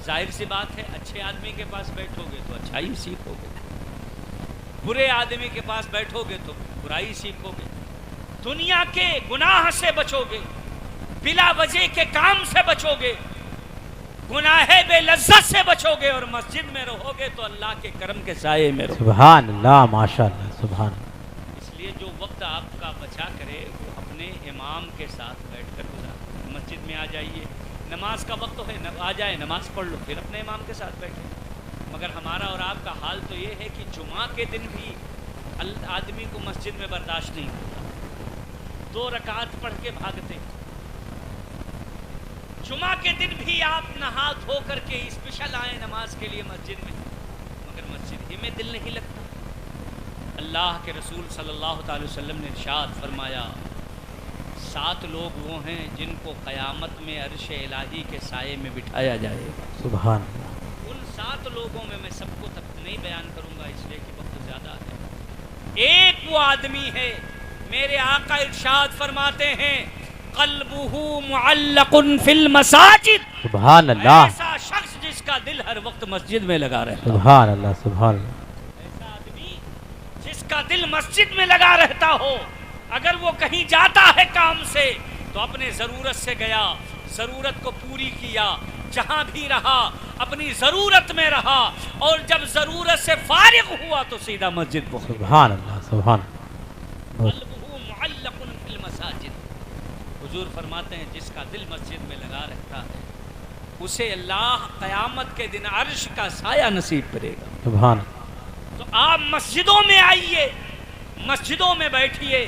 ظاہر سی بات ہے اچھے آدمی کے پاس بیٹھو گے تو اچھائی سیکھو گے، برے آدمی کے پاس بیٹھو گے تو برائی سیکھو گے. دنیا کے گناہ سے بچو گے، بلا وجہ کے کام سے بچو گے، گناہ بے لذت سے بچو گے اور مسجد میں رہو گے تو اللہ کے کرم کے سائے میں رہو گے۔ سبحان اللہ، ماشاءاللہ، سبحان اللہ۔ اس لیے جو وقت آپ کا بچا کرے وہ اپنے امام کے ساتھ بیٹھ کر گزارے۔ مسجد میں آ جائیے، نماز کا وقت ہے، آ جائے نماز پڑھ لو، پھر اپنے امام کے ساتھ بیٹھے۔ مگر ہمارا اور آپ کا حال تو یہ ہے کہ جمعہ کے دن بھی آدمی کو مسجد میں برداشت نہیں ہوتا، 2 رکعت پڑھ کے بھاگتے۔ جمعہ کے دن بھی آپ نہا دھو کر کے اسپیشل آئے نماز کے لیے مسجد میں، مگر مسجد ہی میں دل نہیں لگتا۔ اللہ کے رسول صلی اللہ تعالی وسلم نے ارشاد فرمایا 7 لوگ وہ ہیں جن کو قیامت میں عرش الہی کے سائے میں بٹھایا جائے گا۔ سبحان اللہ۔ ان 7 لوگوں میں سب کو تک نہیں بیان کروں گا اس لیے کہ وقت زیادہ ہے۔ ایک وہ آدمی ہے، میرے آقا ارشاد فرماتے ہیں قلبہ معلق فی المساجد، سبحان اللہ، ایسا شخص جس کا دل ہر وقت مسجد میں لگا رہتا ہو، سبحان اللہ، سبحان اللہ۔ ایسا آدمی جس کا دل مسجد میں لگا رہتا ہو، اگر وہ کہیں جاتا ہے کام سے تو اپنے ضرورت سے گیا، ضرورت کو پوری کیا، جہاں بھی رہا اپنی ضرورت میں رہا، اور جب ضرورت سے فارغ ہوا تو سیدھا مسجد پہنچ گیا۔ سبحان اللہ، سبحان اللہ۔ قلبہ معلق فی المساجد، حضور فرماتے ہیں جس کا دل مسجد میں لگا رہتا ہے اسے اللہ قیامت کے دن عرش کا سایہ نصیب کرے گا۔ سبحان اللہ۔ تو آپ مسجدوں میں آئیے، مسجدوں میں بیٹھیے،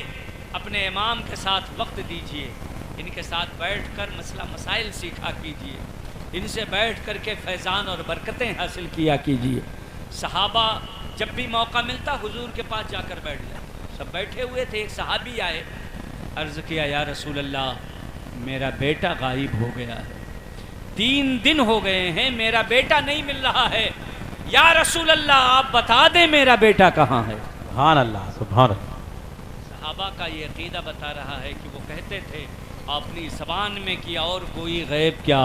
اپنے امام کے ساتھ وقت دیجیے، ان کے ساتھ بیٹھ کر مسئلہ مسائل سیکھا کیجیے، ان سے بیٹھ کر کے فیضان اور برکتیں حاصل کیا کیجیے۔ صحابہ جب بھی موقع ملتا حضور کے پاس جا کر بیٹھ جاتے، سب بیٹھے ہوئے تھے، ایک صحابی آئے، عرض کیا یا رسول اللہ میرا بیٹا غائب ہو گیا ہے، 3 دن ہو گئے ہیں میرا بیٹا نہیں مل رہا ہے، یا رسول اللہ آپ بتا دیں میرا بیٹا کہاں ہے۔ سبحان اللہ، سبحان اللہ۔ صحابہ کا یہ عقیدہ بتا رہا ہے کہ وہ کہتے تھے اپنی زبان میں کیا اور کوئی غیب کیا،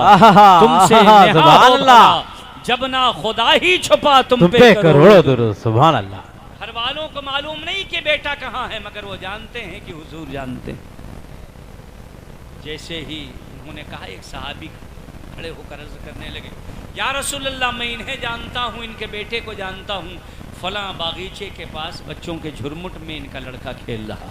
تم سے نہا سبحان ہو اللہ، بھلا، جب نہ خدا ہی چھپا تم پہ کروڑوں درود۔ سبحان اللہ۔ گھر والوں کو معلوم نہیں کہ بیٹا کہاں ہے، مگر وہ جانتے ہیں کہ حضور جانتے ہیں۔ جیسے ہی انہوں نے کہا، ایک صحابی کھڑے ہو کر عرض کرنے لگے یا رسول اللہ میں انہیں جانتا ہوں، ان کے بیٹے کو جانتا ہوں، فلاں باغیچے کے پاس بچوں کے جھرمٹ میں ان کا لڑکا کھیل رہا۔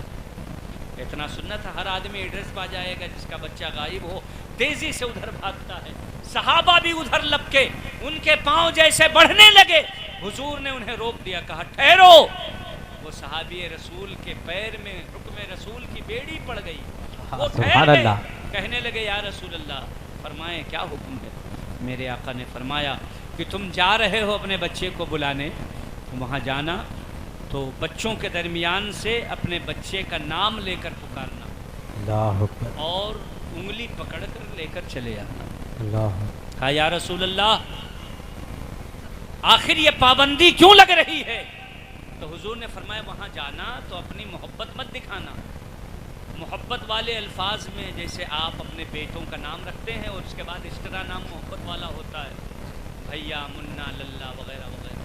اتنا سننا تھا، ہر آدمی ایڈریس پا جائے گا جس کا بچہ غائب ہو، تیزی سے ادھر بھاگتا ہے۔ صحابہ بھی ادھر لپکے، ان کے پاؤں جیسے بڑھنے لگے، حضور نے انہیں روک دیا، کہا ٹھہرو۔ وہ صحابی رسول کے پیر میں حکم رسول کی بیڑی پڑ گئی، وہ ٹھہر گئے، کہنے لگے یا رسول اللہ فرمائیں کیا حکم ہے؟ میرے آقا نے فرمایا کہ تم جا رہے ہو اپنے بچے کو بلانے، وہاں جانا تو بچوں کے درمیان سے اپنے بچے کا نام لے کر پکارنا، اللہ اکبر، اور انگلی پکڑ کر لے کر چلے آنا۔ اللہ۔ کہا یا رسول اللہ آخر یہ پابندی کیوں لگ رہی ہے؟ تو حضور نے فرمایا وہاں جانا تو اپنی محبت مت دکھانا، محبت والے الفاظ میں جیسے آپ اپنے بیٹوں کا نام رکھتے ہیں اور اس کے بعد اس طرح نام محبت والا ہوتا ہے، بھیا، منا، للہ وغیرہ وغیرہ،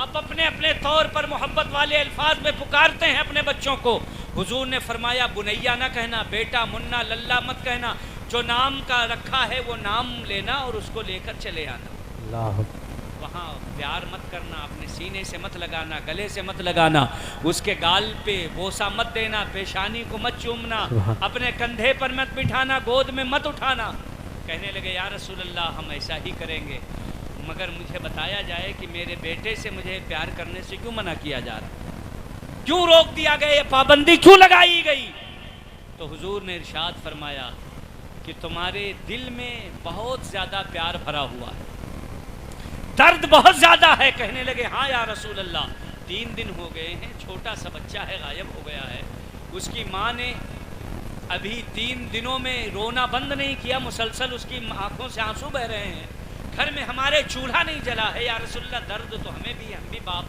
آپ اپنے اپنے طور پر محبت والے الفاظ میں پکارتے ہیں اپنے بچوں کو۔ حضور نے فرمایا بنیا نہ کہنا، بیٹا، منا، للہ مت کہنا، جو نام کا رکھا ہے وہ نام لینا اور اس کو لے کر چلے آنا۔ اللہ اکبر۔ وہاں پیار مت کرنا، اپنے سینے سے مت لگانا، گلے سے مت لگانا، اس کے گال پہ بوسہ مت دینا، پیشانی کو مت چومنا، اپنے کندھے پر مت بٹھانا، گود میں مت اٹھانا۔ کہنے لگے یا رسول اللہ ہم ایسا ہی کریں گے، مگر مجھے بتایا جائے کہ میرے بیٹے سے مجھے پیار کرنے سے کیوں منع کیا جا رہا، کیوں روک دیا گیا، یہ پابندی کیوں لگائی گئی؟ تو حضور نے ارشاد فرمایا کہ تمہارے دل میں بہت زیادہ پیار بھرا ہوا ہے، درد بہت زیادہ ہے۔ کہنے لگے ہاں یا رسول اللہ 3 دن ہو گئے ہیں، چھوٹا سا بچہ ہے، غائب ہو گیا ہے، اس کی ماں نے ابھی 3 دنوں میں رونا بند نہیں کیا، مسلسل اس کی آنکھوں سے آنسو بہ رہے ہیں، گھر میں ہمارے چولہا نہیں جلا ہے، یا رسول اللہ درد تو ہمیں بھی، ہم بھی باپ،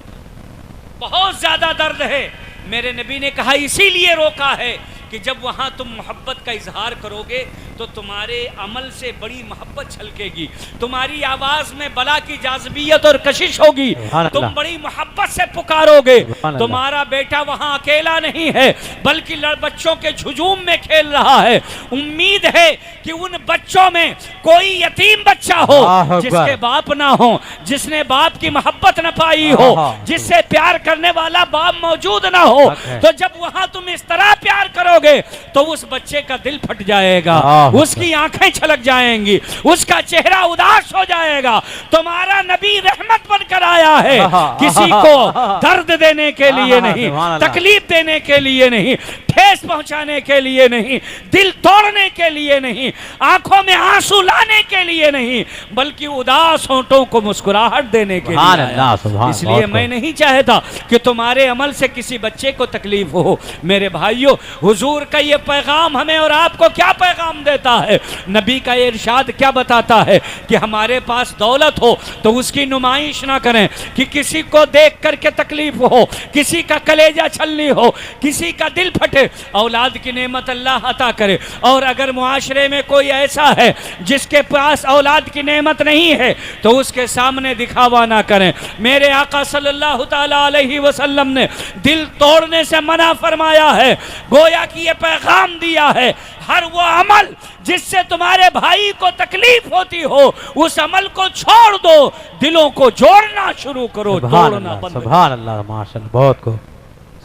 بہت زیادہ درد ہے۔ میرے نبی نے کہا اسی لیے روکا ہے کہ جب وہاں تم محبت کا اظہار کرو گے تو تمہارے عمل سے بڑی محبت چھلکے گی، تمہاری آواز میں بلا کی جاذبیت اور کشش ہوگی، تم بڑی محبت سے پکارو گے۔ تمہارا بیٹا وہاں اکیلا نہیں ہے بلکہ بچوں کے ہجوم میں کھیل رہا ہے، امید ہے کہ ان بچوں میں کوئی یتیم بچہ ہو جس کے باپ نہ ہو، جس نے باپ کی محبت نہ پائی ہو، جس سے پیار کرنے والا باپ موجود نہ ہو۔ تو جب وہاں تم اس طرح پیار کرو گے تو اس بچے کا دل پھٹ جائے گا، اس کی آنکھیں چھلک جائیں گی، اس کا چہرہ اداس ہو جائے گا۔ تمہارا نبی رحمت بن کر آیا ہے، کسی کو درد دینے کے لیے نہیں، تکلیف دینے کے لیے نہیں، ٹھیس پہنچانے کے لیے نہیں، دل توڑنے کے لیے نہیں، آنکھوں میں آنسو لانے کے لیے نہیں، بلکہ اداس ہونٹوں کو مسکراہٹ دینے کے لیے آیا۔ اس لیے میں نہیں چاہتا کہ تمہارے عمل سے کسی بچے کو تکلیف ہو۔ میرے بھائیوں، حضور کا یہ پیغام ہمیں اور آپ کو کیا پیغام دیتا ہے؟ نبی کا یہ ارشاد کیا بتاتا ہے کہ ہمارے پاس دولت ہو تو اس کی نمائش نہ کریں، کہ کسی کو دیکھ کر کے تکلیف ہو، کسی کا کلیجہ چھلنی ہو، کسی کا دل پھٹے۔ اولاد کی نعمت اللہ عطا کرے، اور اگر معاشرے میں کوئی ایسا ہے جس کے پاس اولاد کی نعمت نہیں ہے تو اس کے سامنے دکھاوا نہ کریں۔ میرے آقا صلی اللہ تعالی علیہ وسلم نے دل توڑنے سے منع فرمایا ہے، گویا کہ یہ پیغام دیا ہے ہر وہ عمل جس سے تمہارے بھائی کو تکلیف ہوتی ہو اس عمل کو چھوڑ دو، دلوں کو جوڑنا شروع کرو، توڑنا بند۔ سبحان اللہ، ماشاءاللہ، بہت کو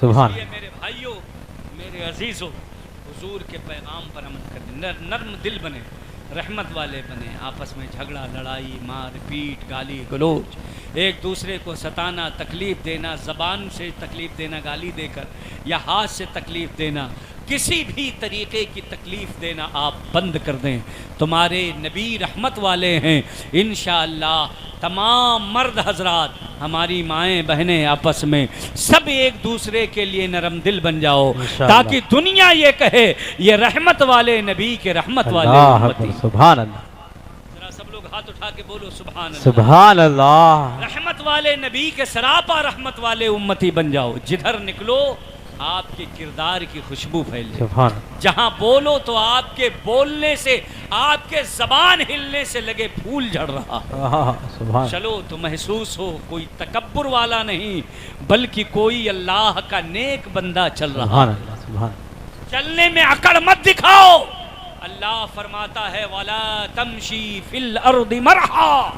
سبحان اللہ۔ میرے بھائیوں، میرے عزیزوں، حضور کے پیغام پر عمل کریں، نرم دل بنے، رحمت والے بنے، آپس میں جھگڑا، لڑائی، مار پیٹ، گالی گلوچ، ایک دوسرے کو ستانا، تکلیف دینا، زبان سے تکلیف دینا گالی دے کر، یا ہاتھ سے تکلیف دینا، کسی بھی طریقے کی تکلیف دینا آپ بند کر دیں۔ تمہارے نبی رحمت والے ہیں، انشاءاللہ تمام مرد حضرات، ہماری مائیں بہنیں آپس میں سب ایک دوسرے کے لیے نرم دل بن جاؤ، تاکہ دنیا یہ کہے یہ رحمت والے نبی کے رحمت والے امتی۔ سبحان اللہ، ذرا سب لوگ ہاتھ اٹھا کے بولو سبحان اللہ۔ سبحان اللہ، رحمت والے نبی کے سراپا رحمت والے امتی بن جاؤ، جدھر نکلو آپ کے کردار کی خوشبو پھیلے، جہاں بولو تو آپ کے بولنے سے، آپ کے زبان ہلنے سے لگے پھول جھڑ رہا، چلو تو محسوس ہو کوئی تکبر والا نہیں بلکہ کوئی اللہ کا نیک بندہ چل رہا ہے۔ چلنے میں اکڑ مت دکھاؤ، اللہ فرماتا ہے وَلَا تَمْشِي فِي الْأَرْضِ مَرْحًا،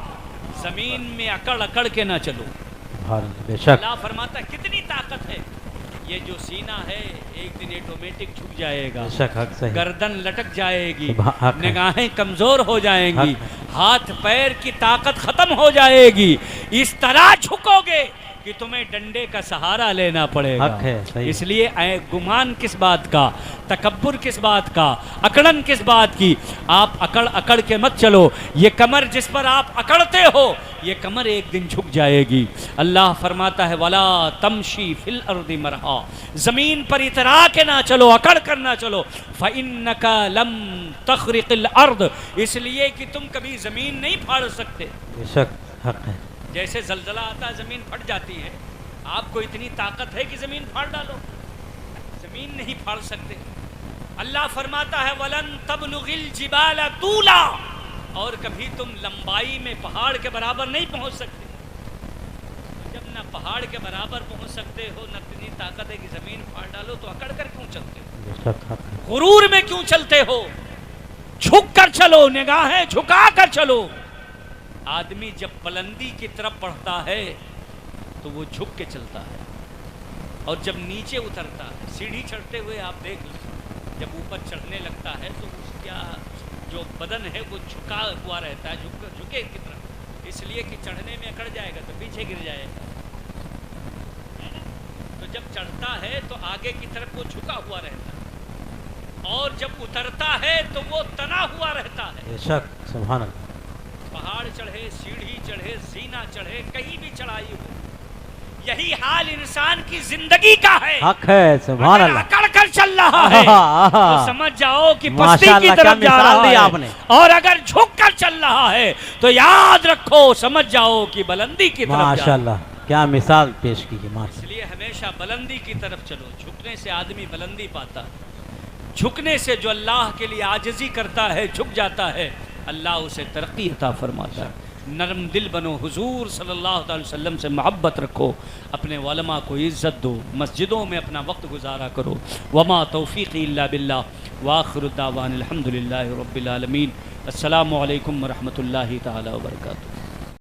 زمین میں اکڑ اکڑ کے نہ چلو۔ اللہ فرماتا ہے کتنی طاقت ہے، یہ جو سینہ ہے ایک دن آٹومیٹک جھک جائے گا، گردن لٹک جائے گی، نگاہیں کمزور ہو جائیں گی، ہاتھ پیر کی طاقت ختم ہو جائے گی، اس طرح جھکو گے کہ تمہیں ڈنڈے کا سہارا لینا پڑے گا۔ اس لیے گمان کس بات کا، تکبر کس بات کا، اکڑن کس بات کی؟ آپ اکڑ اکڑ کے مت چلو، یہ کمر جس پر آپ اکڑتے ہو یہ کمر ایک دن جھک جائے گی۔ اللہ فرماتا ہے وَلَا تَمْشِي فِي الْأَرْضِ مَرْحًا، زمین پر اترا کے نہ چلو، اکڑ کر نہ چلو، فَإِنَّكَ لَمْ تَخْرِقِ الْأَرْضِ، اس لیے کہ تم کبھی زمین نہیں پھاڑ سکتے۔ بے شک حق ہے، جیسے زلزلہ آتا ہے زمین پھٹ جاتی ہے، آپ کو اتنی طاقت ہے کہ زمین پھاڑ ڈالو؟ زمین نہیں پھاڑ سکتے۔ اللہ فرماتا ہے وَلَن تَبْلُغِ الْجِبَالَ طُولًا، اور کبھی تم لمبائی میں پہاڑ کے برابر نہیں پہنچ سکتے۔ جب نہ پہاڑ کے برابر پہنچ سکتے ہو، نہ اتنی طاقت ہے کہ زمین پھاڑ ڈالو، تو اکڑ کر کیوں چلتے ہو؟ غرور میں کیوں چلتے ہو؟ جھک کر چلو، نگاہیں جھکا کر چلو۔ آدمی جب بلندی کی طرف بڑھتا ہے تو وہ جھک کے چلتا ہے، اور جب نیچے اترتا ہے، سیڑھی چڑھتے ہوئے آپ دیکھ لیں، جب اوپر چڑھنے لگتا ہے تو اس کا جو بدن ہے وہ جھکا ہوا رہتا ہے، جھکے کی طرف، اس لیے کہ چڑھنے میں اکڑ جائے گا تو پیچھے گر جائے گا۔ تو جب چڑھتا ہے تو آگے کی طرف وہ جھکا ہوا رہتا ہے، اور جب اترتا ہے تو وہ تنا ہوا رہتا ہے۔ بے شک، سبحان اللہ۔ پہاڑ چڑھے، سیڑھی چڑھے، زینہ چڑھے، کہیں بھی چڑھائی ہو، یہی حال انسان کی زندگی کا ہے۔ حق ہے، سبحان اللہ۔ اکڑ کر چل رہا ہے تو سمجھ جاؤ کہ پستی کی طرف جا رہا ہے، اور اگر جھک کر چل رہا ہے تو یاد رکھو، سمجھ جاؤ کہ بلندی کی طرف جا رہا ہے۔ ماشاءاللہ، کیا مثال پیش کی ہے۔ اس لیے ہمیشہ بلندی کی طرف چلو، جھکنے سے آدمی بلندی پاتا۔ جھکنے سے جو اللہ کے لیے عاجزی کرتا ہے، جھک جاتا ہے، اللہ اسے ترقی عطا فرماتا ہے۔ نرم دل بنو، حضور صلی اللہ علیہ وسلم سے محبت رکھو، اپنے علماء کو عزت دو، مسجدوں میں اپنا وقت گزارا کرو۔ وما توفیقی الا باللہ، وآخر الدعوان الحمدللہ رب العالمین۔ السلام علیکم ورحمۃ اللہ تعالی وبرکاتہ۔